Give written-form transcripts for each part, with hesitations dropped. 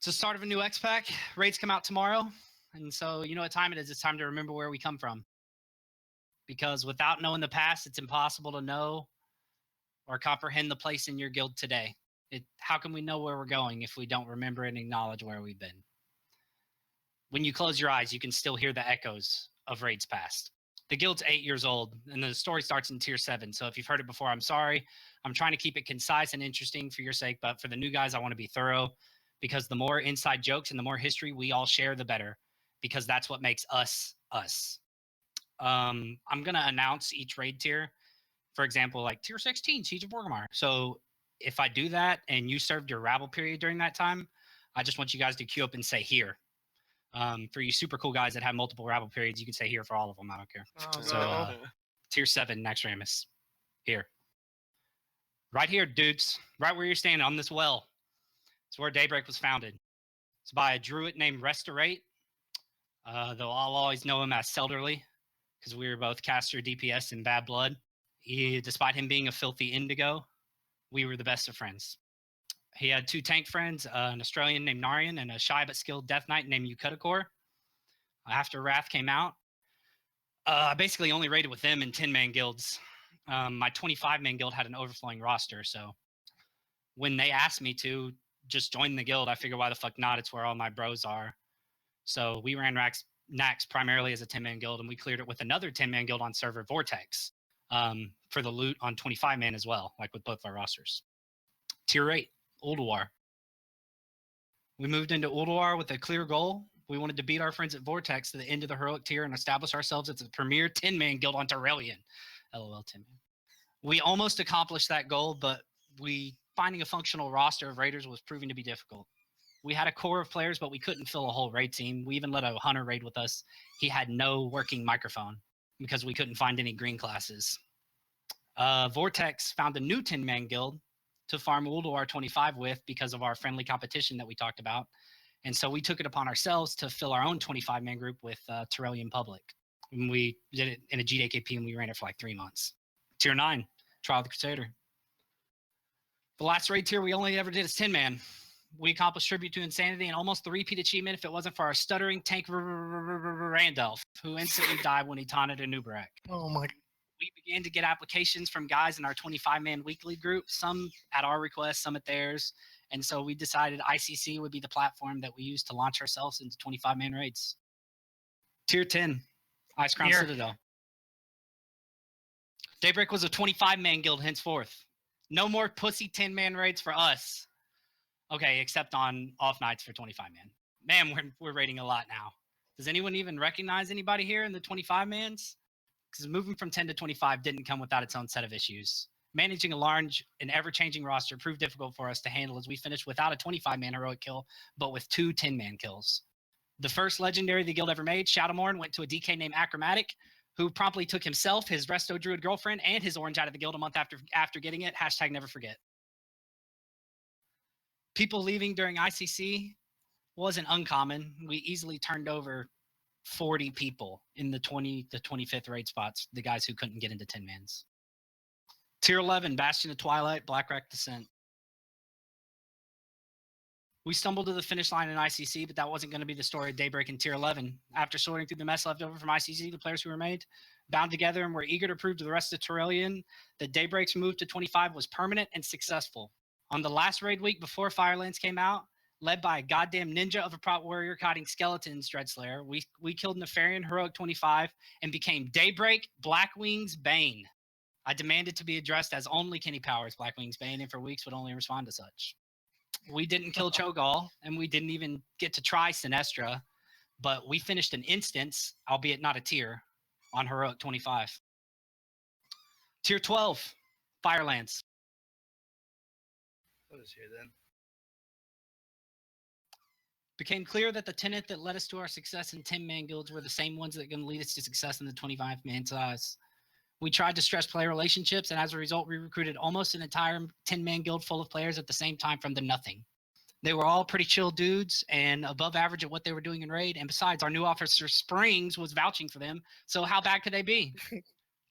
It's the start of a new X Pack. Raids come out tomorrow. And so, you know what time it is. It's time to remember where we come from. Because without knowing the past, it's impossible to know or comprehend the place in your guild today. How can we know where we're going if we don't remember and acknowledge where we've been? When you close your eyes, you can still hear the echoes of raids past. The guild's 8 years old, and the story starts in Tier 7. So if you've heard it before, I'm sorry. I'm trying to keep it concise and interesting for your sake, but for the new guys, I want to be thorough, because the more inside jokes and the more history we all share, the better, because that's what makes us us. I'm going to announce each raid tier. For example, like Tier 16, Siege of Orgrimmar. So if I do that and you served your rabble period during that time, I just want you guys to queue up and say here. For you super cool guys that have multiple rabble periods, you can say here for all of them. I don't care. Oh, So Tier 7, Naxxramas. Here. Right here, dudes. Right where you're standing on this well. It's where Daybreak was founded. It's by a druid named Restorate. Though I'll always know him as Selderly, because we were both caster DPS in bad blood. Despite him being a filthy indigo, we were the best of friends. He had 2 tank friends, an Australian named Narian and a shy but skilled Death Knight named Yukutakor. After Wrath came out, I basically only raided with them in 10-man guilds. My 25-man guild had an overflowing roster, so when they asked me to just join the guild, I figured why the fuck not? It's where all my bros are. So we ran Nax primarily as a 10-man guild, and we cleared it with another 10-man guild on server Vortex for the loot on 25-man as well, like with both our rosters. Tier 8, Ulduar. We moved into Ulduar with a clear goal. We wanted to beat our friends at Vortex to the end of the heroic tier and establish ourselves as the premier 10-man guild on Terrellian. LOL 10-man. We almost accomplished that goal, but finding a functional roster of raiders was proving to be difficult. We had a core of players, but we couldn't fill a whole raid team. We even let a hunter raid with us. He had no working microphone because we couldn't find any green classes. Vortex found a new 10-man guild to farm Ulduar 25 with because of our friendly competition that we talked about. And so we took it upon ourselves to fill our own 25-man group with Terrellian Public. And we did it in a GDKP, and we ran it for like 3 months. Tier 9, Trial of the Crusader. The last raid tier we only ever did is 10-man. We accomplished Tribute to Insanity and almost the repeat achievement if it wasn't for our stuttering tank Randolph, who instantly died when he taunted a Nubarak. Oh my. We began to get applications from guys in our 25-man weekly group, some at our request, some at theirs. And so we decided ICC would be the platform that we used to launch ourselves into 25-man raids. Tier 10, Ice Crown Citadel. Daybreak was a 25-man guild henceforth. No more pussy 10-man raids for us. Okay, except on off nights for 25-man. Man, we're raiding a lot now. Does anyone even recognize anybody here in the 25-mans? Because moving from 10 to 25 didn't come without its own set of issues. Managing a large and ever-changing roster proved difficult for us to handle as we finished without a 25-man heroic kill, but with 2 10-man kills. The first legendary the guild ever made, Shadowmourne, went to a DK named Achromatic, who promptly took himself, his Resto Druid girlfriend, and his orange out of the guild a month after getting it. # never forget. People leaving during ICC wasn't uncommon. We easily turned over 40 people in the 20 to 25th raid spots, the guys who couldn't get into 10-mans. Tier 11, Bastion of Twilight, Blackrock Descent. We stumbled to the finish line in ICC, but that wasn't going to be the story of Daybreak in Tier 11. After sorting through the mess left over from ICC, the players who remained bound together and were eager to prove to the rest of Terrellian that Daybreak's move to 25 was permanent and successful. On the last raid week before Firelands came out, led by a goddamn ninja of a prot warrior kiting skeletons, Dreadslayer, we killed Nefarian Heroic 25 and became Daybreak Blackwing's Bane. I demanded to be addressed as only Kennypowers Blackwing's Bane, and for weeks would only respond to such. We didn't kill Cho'Gall, and we didn't even get to try Sinestra, but we finished an instance, albeit not a tier, on Heroic 25. Tier 12, Firelands. What is here then? Became clear that the tenet that led us to our success in 10-man guilds were the same ones that are going to lead us to success in the 25-man size. We tried to stress player relationships, and as a result, we recruited almost an entire 10-man guild full of players at the same time from the nothing. They were all pretty chill dudes and above average at what they were doing in raid, and besides, our new officer Springs was vouching for them, so how bad could they be?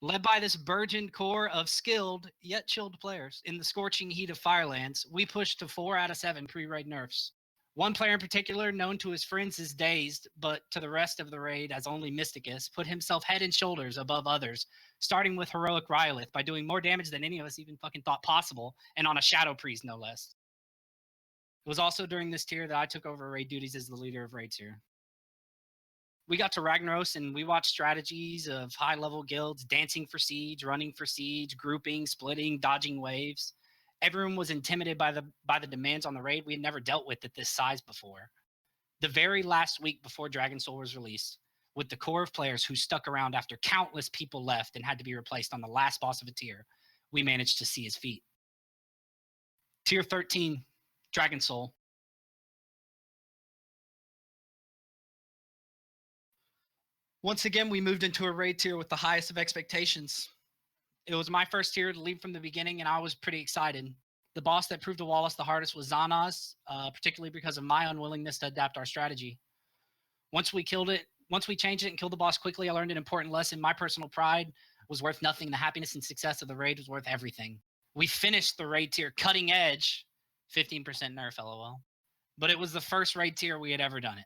Led by this burgeoned core of skilled yet chilled players in the scorching heat of Firelands, we pushed to 4 out of 7 pre-raid nerfs. One player in particular, known to his friends as Dazed, but to the rest of the raid as only Mysticus, put himself head and shoulders above others, starting with Heroic Rylith by doing more damage than any of us even fucking thought possible, and on a Shadow Priest, no less. It was also during this tier that I took over raid duties as the leader of raids here. We got to Ragnaros and we watched strategies of high-level guilds, dancing for siege, running for siege, grouping, splitting, dodging waves. Everyone was intimidated by the demands on the raid we had never dealt with at this size before. The very last week before Dragon Soul was released, with the core of players who stuck around after countless people left and had to be replaced on the last boss of a tier, we managed to see his feet. Tier 13, Dragon Soul. Once again, we moved into a raid tier with the highest of expectations. It was my first tier to lead from the beginning, and I was pretty excited. The boss that proved to wall us the hardest was Xana's, particularly because of my unwillingness to adapt our strategy. Once we changed it and killed the boss quickly, I learned an important lesson. My personal pride was worth nothing. The happiness and success of the raid was worth everything. We finished the raid tier cutting edge, 15% nerf, LOL. But it was the first raid tier we had ever done it.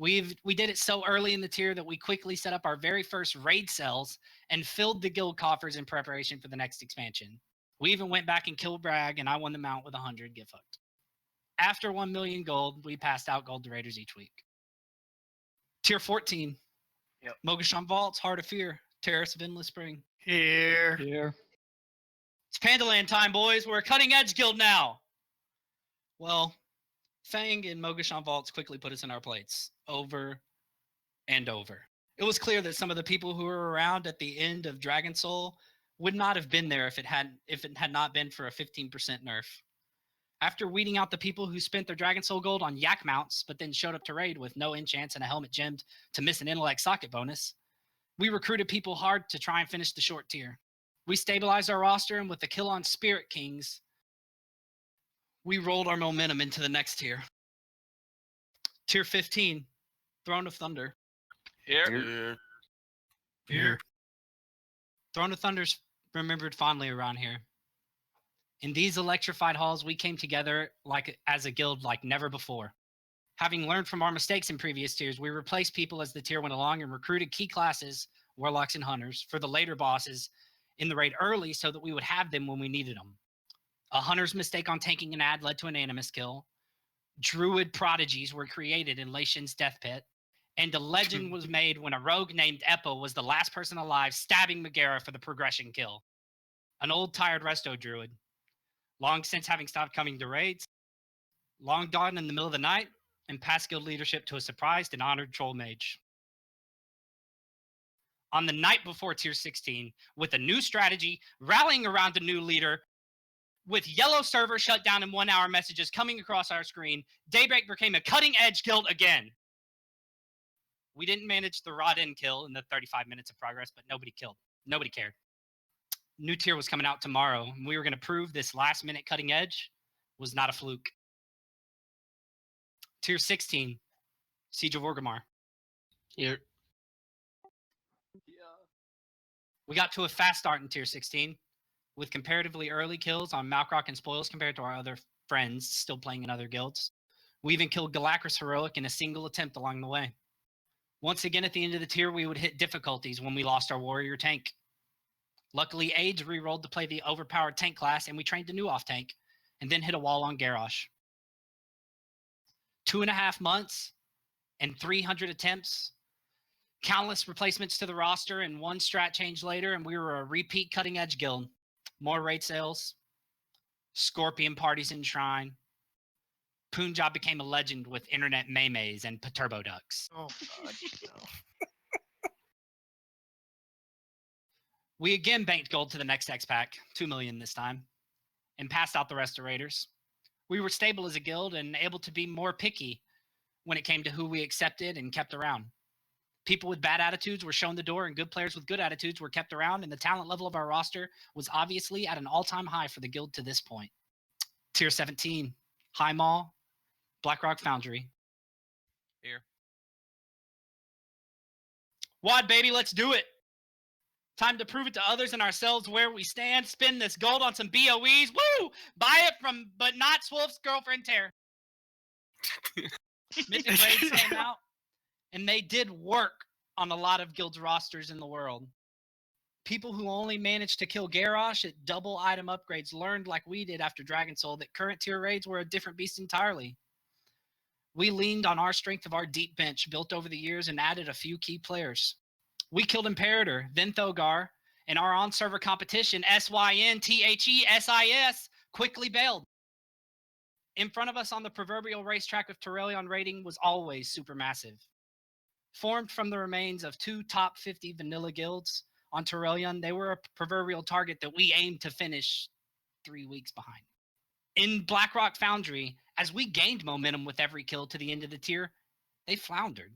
We did it so early in the tier that we quickly set up our very first raid cells and filled the guild coffers in preparation for the next expansion. We even went back and killed Bragg, and I won the mount with 100, get fucked. After 1 million gold, we passed out gold to raiders each week. Tier 14. Yep. Mogashan Vaults, Heart of Fear, Terrace of Endless Spring. Here. It's Pandaland time, boys. We're a cutting edge guild now. Well, Fang and Mogashan Vaults quickly put us in our plates, over and over. It was clear that some of the people who were around at the end of Dragon Soul would not have been there if it had not been for a 15% nerf. After weeding out the people who spent their Dragon Soul gold on yak mounts, but then showed up to raid with no enchants and a helmet gemmed to miss an intellect socket bonus, we recruited people hard to try and finish the short tier. We stabilized our roster, and with the kill on Spirit Kings, we rolled our momentum into the next tier. Tier 15, Throne of Thunder. Here. Throne of Thunder's remembered fondly around here. In these electrified halls, we came together as a guild like never before. Having learned from our mistakes in previous tiers, we replaced people as the tier went along and recruited key classes, warlocks and hunters, for the later bosses in the raid early so that we would have them when we needed them. A hunter's mistake on tanking an ad led to an animus kill. Druid prodigies were created in Laishin's death pit. And a legend was made when a rogue named Eppo was the last person alive stabbing Megara for the progression kill. An old tired resto druid. Long since having stopped coming to raids. Long gone in the middle of the night. And passed guild leadership to a surprised and honored troll mage. On the night before tier 16, with a new strategy, rallying around a new leader, with yellow server shut down in 1 hour messages coming across our screen, Daybreak became a cutting-edge guild again. We didn't manage the Rod-In kill in the 35 minutes of progress, but nobody killed. Nobody cared. New tier was coming out tomorrow, and we were going to prove this last-minute cutting edge was not a fluke. Tier 16, Siege of Orgrimmar. Here. We got to a fast start in tier 16, with comparatively early kills on Malkrock and Spoils compared to our other friends still playing in other guilds. We even killed Galacrus Heroic in a single attempt along the way. Once again, at the end of the tier, we would hit difficulties when we lost our warrior tank. Luckily, Age re-rolled to play the overpowered tank class, and we trained a new off-tank, and then hit a wall on Garrosh. 2.5 months and 300 attempts, countless replacements to the roster, and one strat change later, and we were a repeat cutting-edge guild. More raid sales, Scorpion parties in Shrine. Punjab became a legend with internet maymays and Turbo Ducks. Oh, God. No. We again banked gold to the next X pack, 2 million this time, and passed out the rest of raiders. We were stable as a guild and able to be more picky when it came to who we accepted and kept around. People with bad attitudes were shown the door, and good players with good attitudes were kept around, and the talent level of our roster was obviously at an all-time high for the guild to this point. Tier 17, High Mall, Blackrock Foundry. Here. Wad, baby, let's do it. Time to prove it to others and ourselves where we stand. Spend this gold on some BOEs. Woo! Buy it from, but not Swolf's girlfriend, Tara. Mythic raids came out, and they did work on a lot of guilds rosters in the world. People who only managed to kill Garrosh at double item upgrades learned, like we did after Dragon Soul, that current tier raids were a different beast entirely. We leaned on our strength of our deep bench built over the years and added a few key players. We killed Imperator, then Thogar, and our on-server competition, SYNTHESIS, quickly bailed. In front of us on the proverbial racetrack of Terrellion raiding was always supermassive. Formed from the remains of 2 top 50 vanilla guilds on Terrellion, they were a proverbial target that we aimed to finish 3 weeks behind. In Blackrock Foundry, as we gained momentum with every kill to the end of the tier, they floundered.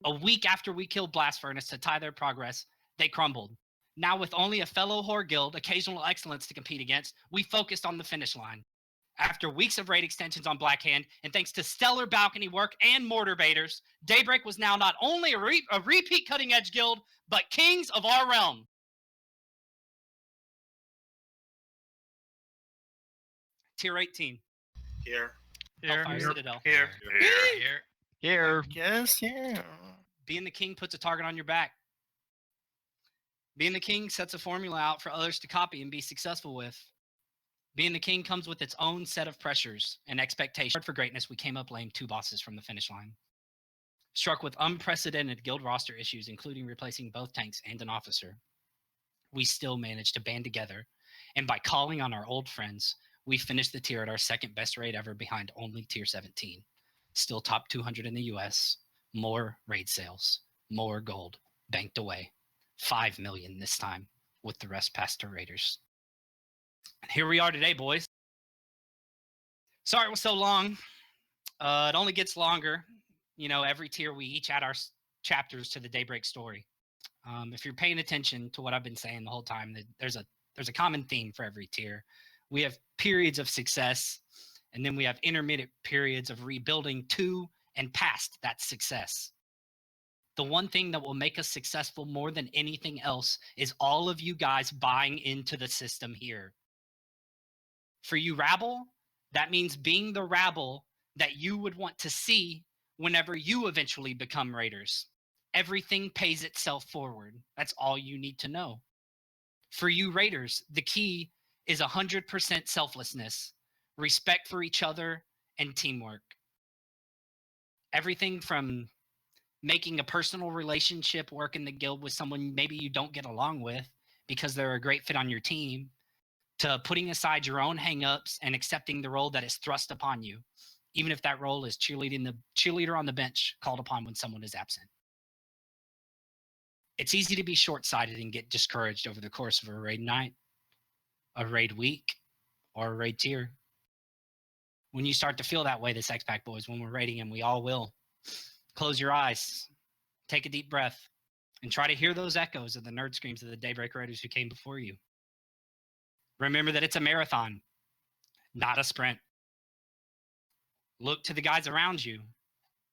A week after we killed Blast Furnace to tie their progress, they crumbled. Now with only a fellow Horde guild, Occasional Excellence to compete against, we focused on the finish line. After weeks of raid extensions on Blackhand, and thanks to stellar balcony work and mortar baiters, Daybreak was now not only a repeat cutting-edge guild, but kings of our realm. Tier 18. Here. Hellfire Citadel. Here. Here. Yes, yeah. Being the king puts a target on your back. Being the king sets a formula out for others to copy and be successful with. Being the king comes with its own set of pressures and expectations. For greatness, we came up laying 2 bosses from the finish line. Struck with unprecedented guild roster issues, including replacing both tanks and an officer, we still managed to band together, and by calling on our old friends, we finished the tier at our second best raid ever behind only tier 17. Still top 200 in the US, more raid sales, more gold banked away. 5 million this time, with the rest passed to raiders. Here we are today, boys. Sorry it was so long. It only gets longer. You know, every tier we each add our chapters to the Daybreak story. If you're paying attention to what I've been saying the whole time, there's a common theme for every tier. We have periods of success, and then we have intermittent periods of rebuilding to and past that success. The one thing that will make us successful more than anything else is all of you guys buying into the system here. For you rabble, that means being the rabble that you would want to see whenever you eventually become raiders. Everything pays itself forward. That's all you need to know. For you raiders, the key is 100% selflessness, respect for each other, and teamwork. Everything from making a personal relationship work in the guild with someone maybe you don't get along with because they're a great fit on your team, to putting aside your own hang-ups and accepting the role that is thrust upon you, even if that role is cheerleader on the bench called upon when someone is absent. It's easy to be short-sighted and get discouraged over the course of a raid night, a raid week, or a raid tier. When you start to feel that way, this X-Pack boys, when we're raiding, and we all will, close your eyes, take a deep breath, and try to hear those echoes of the nerd screams of the Daybreak Raiders who came before you. Remember that it's a marathon, not a sprint. Look to the guys around you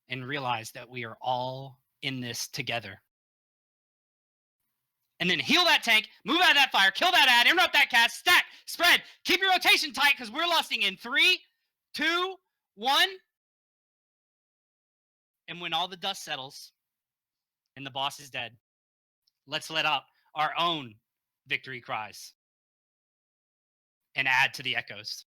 and realize that we are all in this together. And then heal that tank, move out of that fire, kill that ad, interrupt that cast, stack, spread, keep your rotation tight because we're lusting in 3, 2, 1. And when all the dust settles and the boss is dead, let's let out our own victory cries and add to the echoes.